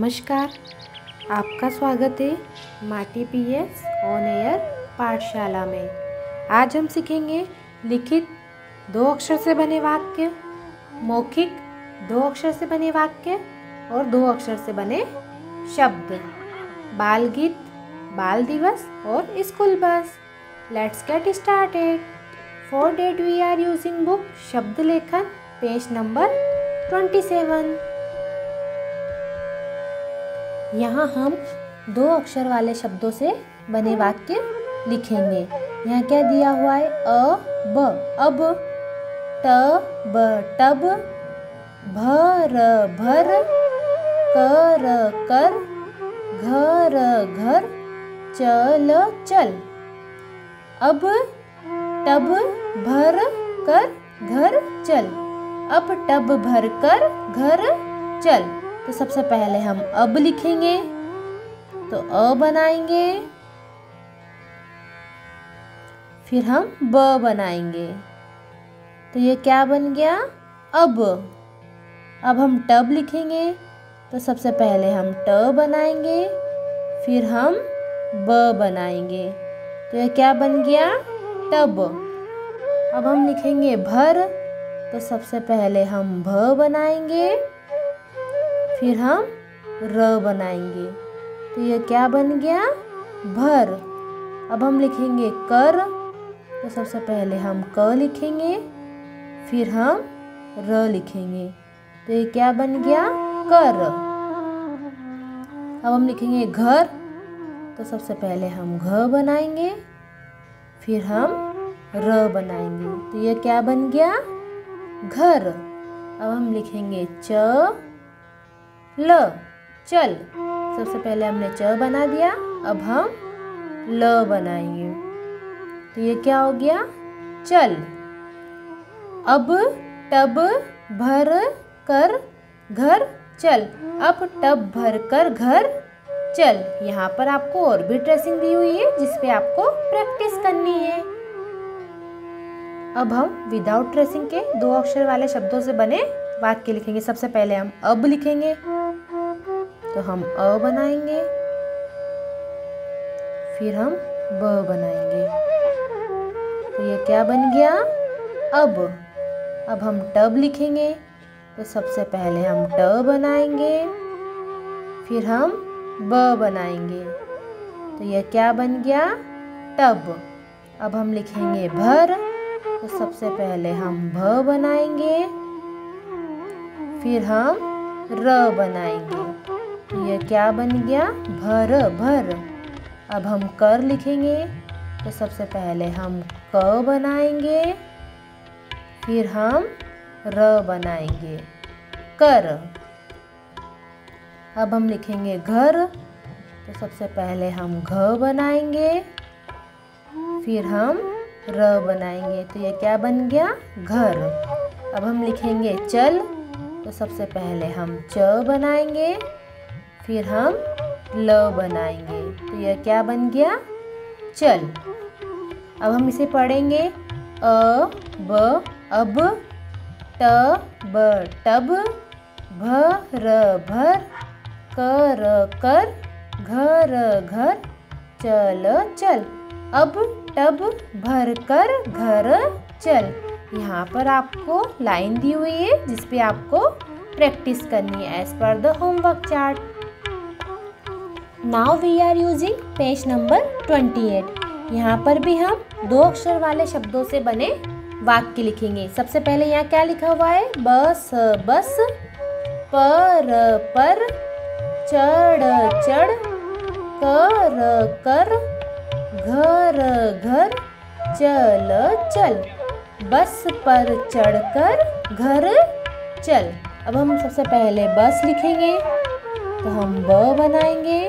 नमस्कार, आपका स्वागत है माटी पीएस ऑन एयर पाठशाला में। आज हम सीखेंगे लिखित 2 अक्षर से बने वाक्य, मौखिक 2 अक्षर से बने वाक्य और 2 अक्षर से बने शब्द, बाल गीत, बाल दिवस और स्कूल बस। Let's get started. For that we are using book शब्द लेखन पेज नंबर 27। यहाँ हम 2 अक्षर वाले शब्दों से बने वाक्य लिखेंगे। यहाँ क्या दिया हुआ है? ब अब, ट ब टब, भर भर, कर कर, घर घर, चल चल। अब टब भर कर घर चल। अब टब भर कर घर चल। तो सबसे पहले हम अब लिखेंगे, तो अ बनाएंगे, फिर हम ब बनाएंगे। तो ये क्या बन गया? अब हम टब लिखेंगे, तो सबसे पहले हम ट बनाएंगे, फिर हम ब बनाएंगे। तो ये क्या बन गया? टब। अब हम लिखेंगे भर, तो सबसे पहले हम भ बनाएंगे, फिर हम र बनाएंगे। तो ये क्या बन गया? भर। अब हम लिखेंगे कर, तो सबसे पहले हम क लिखेंगे, फिर हम र लिखेंगे। तो ये क्या बन गया? कर। अब हम लिखेंगे घर, तो सबसे पहले हम घ बनाएंगे, फिर हम र बनाएंगे। तो ये क्या बन गया? घर। अब हम लिखेंगे च ल चल। सबसे पहले हमने च बना दिया, अब हम ल बनाएंगे। तो ये क्या हो गया? चल। अब टब भर कर घर चल। अब टब भर कर घर चल। यहाँ पर आपको और भी ट्रेसिंग दी हुई है जिसपे आपको प्रैक्टिस करनी है। अब हम विदाउट ट्रेसिंग के 2 अक्षर वाले शब्दों से बने वाक्य लिखेंगे। सबसे पहले हम अब लिखेंगे, तो हम अ बनाएंगे, फिर हम ब बनाएंगे। तो ये क्या बन गया? अब हम टब लिखेंगे, तो सबसे पहले हम ट बनाएंगे, फिर हम ब बनाएंगे। तो ये क्या बन गया? टब। अब हम लिखेंगे भर, तो सबसे पहले हम भ बनाएंगे, फिर हम र बनाएंगे। तो ये क्या बन गया? भर भर। अब हम कर लिखेंगे, तो सबसे पहले हम क बनाएंगे, फिर हम र बनाएंगे, कर। अब हम लिखेंगे घर, तो सबसे पहले हम घ बनाएंगे, फिर हम र बनाएंगे। तो ये क्या बन गया? घर। अब हम लिखेंगे चल, तो सबसे पहले हम च बनाएंगे, फिर हम ल बनाएंगे। तो यह क्या बन गया? चल। अब हम इसे पढ़ेंगे अ ब अब, ट ब टब, भर भर, कर कर, घर घर, चल चल। अब टब भर कर घर चल। यहाँ पर आपको लाइन दी हुई है जिसपे आपको प्रैक्टिस करनी है as per the homework chart. Now we are using page number 28। यहाँ पर भी हम 2 अक्षर वाले शब्दों से बने वाक्य लिखेंगे। सबसे पहले यहाँ क्या लिखा हुआ है? बस बस, पर पर, चढ़ चढ़, कर कर, घर घर, चल चल। बस पर चढ़कर घर चल। अब हम सबसे पहले बस लिखेंगे, तो हम ब बनाएंगे,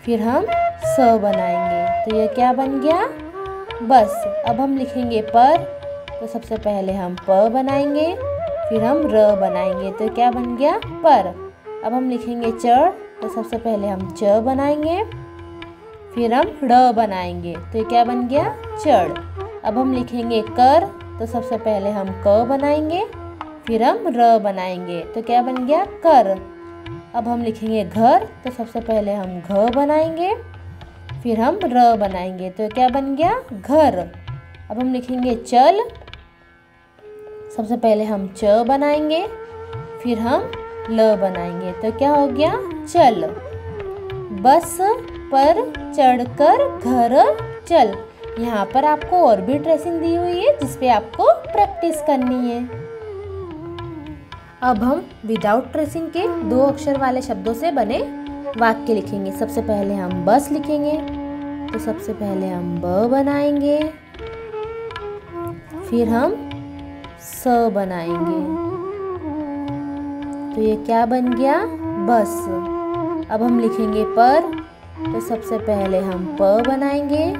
फिर हम स बनाएंगे। तो ये क्या बन गया? बस। अब हम लिखेंगे पर, तो सबसे पहले हम प बनाएंगे, फिर हम र बनाएंगे। तो क्या बन गया? पर। अब हम लिखेंगे चढ़, तो सबसे पहले हम च बनाएंगे, फिर हम र बनाएंगे। तो ये क्या बन गया? चढ़। अब हम लिखेंगे कर, तो सबसे पहले हम क बनाएंगे, फिर हम र बनाएंगे। तो क्या बन गया? कर। अब हम लिखेंगे घर, तो सबसे पहले हम घ बनाएंगे, फिर हम र बनाएंगे, तो क्या बन गया घर। अब हम लिखेंगे चल, सबसे पहले हम च बनाएंगे, फिर हम ल बनाएंगे, तो क्या हो गया चल। बस पर चढ़कर घर चल। यहाँ पर आपको और भी ट्रेसिंग दी हुई है जिसपे आपको प्रैक्टिस करनी है। अब हम विदाउट ट्रेसिंग के 2 अक्षर वाले शब्दों से बने वाक्य लिखेंगे। सबसे पहले हम बस लिखेंगे, तो सबसे पहले हम ब बनाएंगे, फिर हम स बनाएंगे, तो ये क्या बन गया बस। अब हम लिखेंगे पर, तो सबसे पहले हम प बनाएंगे,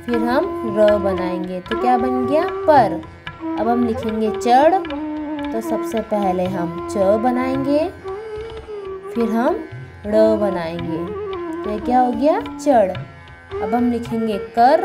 फिर हम र बनाएंगे, तो क्या बन गया पर। अब हम लिखेंगे चढ़, तो सबसे पहले हम च बनाएंगे, फिर हम र बनाएंगे, तो ये क्या हो गया चढ़। अब हम लिखेंगे कर,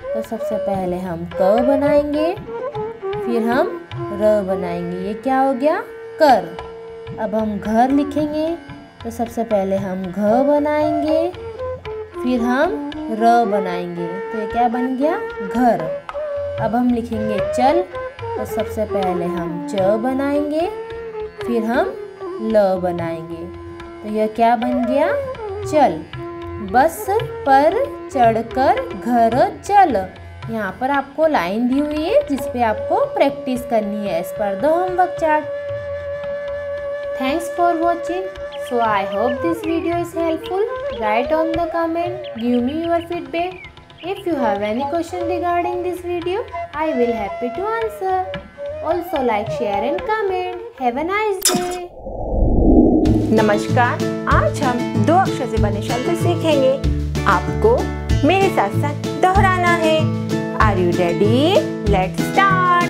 तो सबसे पहले हम क बनाएंगे, फिर हम र बनाएंगे, ये क्या हो गया कर। अब हम घर लिखेंगे, तो सबसे पहले हम घ बनाएंगे, फिर हम र बनाएंगे, तो ये क्या बन गया घर। अब हम लिखेंगे चल, तो सबसे पहले हम च बनाएंगे, फिर हम ल बनाएंगे, तो यह क्या बन गया चल। बस पर चढ़कर घर चल। यहाँ पर आपको लाइन दी हुई है जिसपे आपको प्रैक्टिस करनी है as per the homework chart. Thanks for watching. So I hope this video is helpful. Write on the comment, give me your feedback. If you have any question regarding this video, I will happy to answer. Also like, share and comment. Have a nice day. नमस्कार, आज हम 2 अक्षर से बने शब्द सीखेंगे। आपको मेरे साथ साथ दोहराना है। Are you ready? Let's start.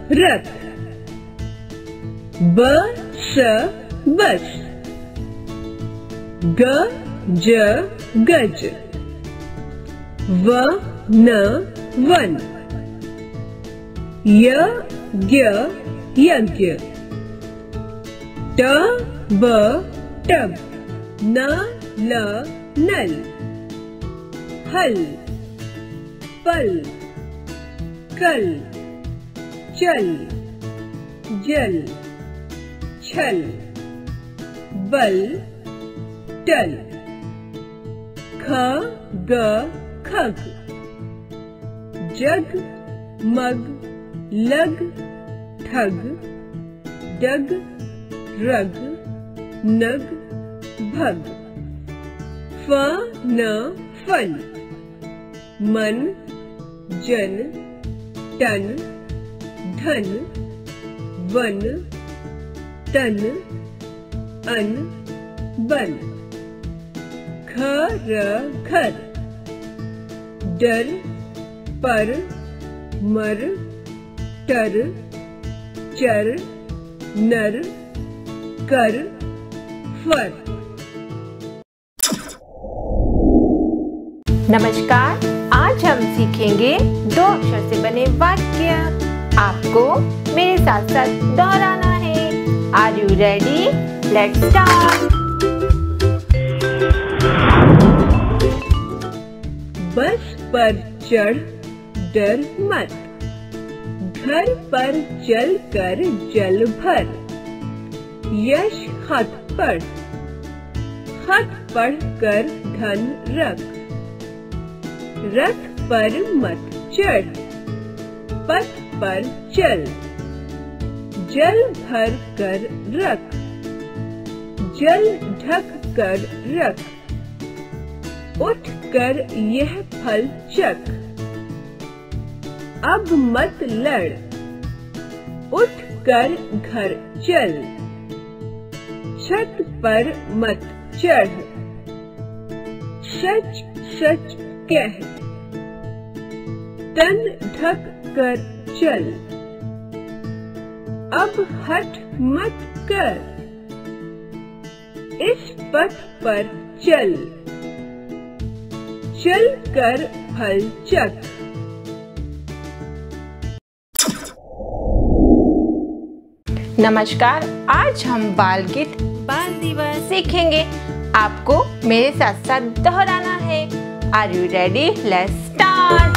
रथ, बस, बस, गज, वन, यज्ञ, टब, नल, हल, पल, कल, चल, जल, छल, बल, टल, खग, जग, मग, लग, ठग, डग, रग, नग, भग, फन, मन, जन, टन, धन, वन, तन, अन, बन, घर, डर, पर, मर, टर, चर, नर, कर, फर। नमस्कार, आज हम सीखेंगे 2 अक्षर से बने वाक्य। आपको मेरे साथ साथ दोहराना है। Are you ready? Let's start. बस पर चढ़ डर मत, घर पर चल कर जल भर, यश खत पढ़ कर धन रख, रथ पर मत चढ़, पथ पर चल, जल भर कर रख, जल ढक कर रख, उठ कर यह फल चख, अब मत लड़, उठ कर घर चल, छत पर मत चढ़, सच सच कह, तन ढक कर चल, अब हठ मत कर, इस पथ पर चल, चल कर फल चख। नमस्कार, आज हम बाल गीत बाल दिवस सीखेंगे। आपको मेरे साथ साथ दोहराना है। Are you ready? Let's start.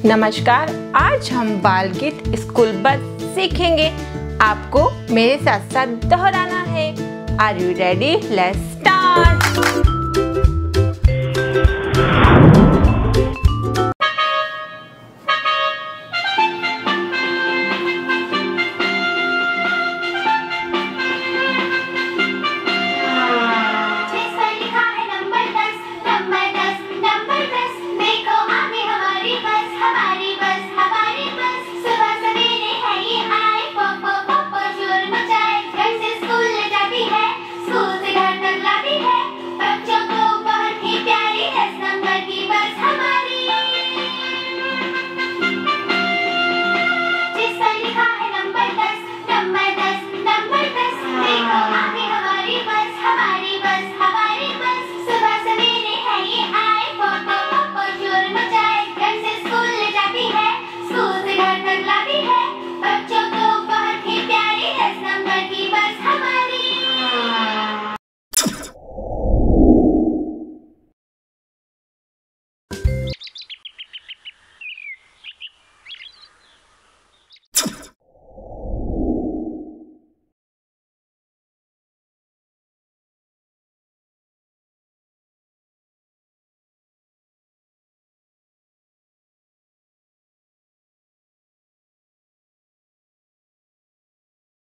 नमस्कार, आज हम बाल गीत स्कूल बस सीखेंगे। आपको मेरे साथ साथ दोहराना है। Are you ready? Let's start.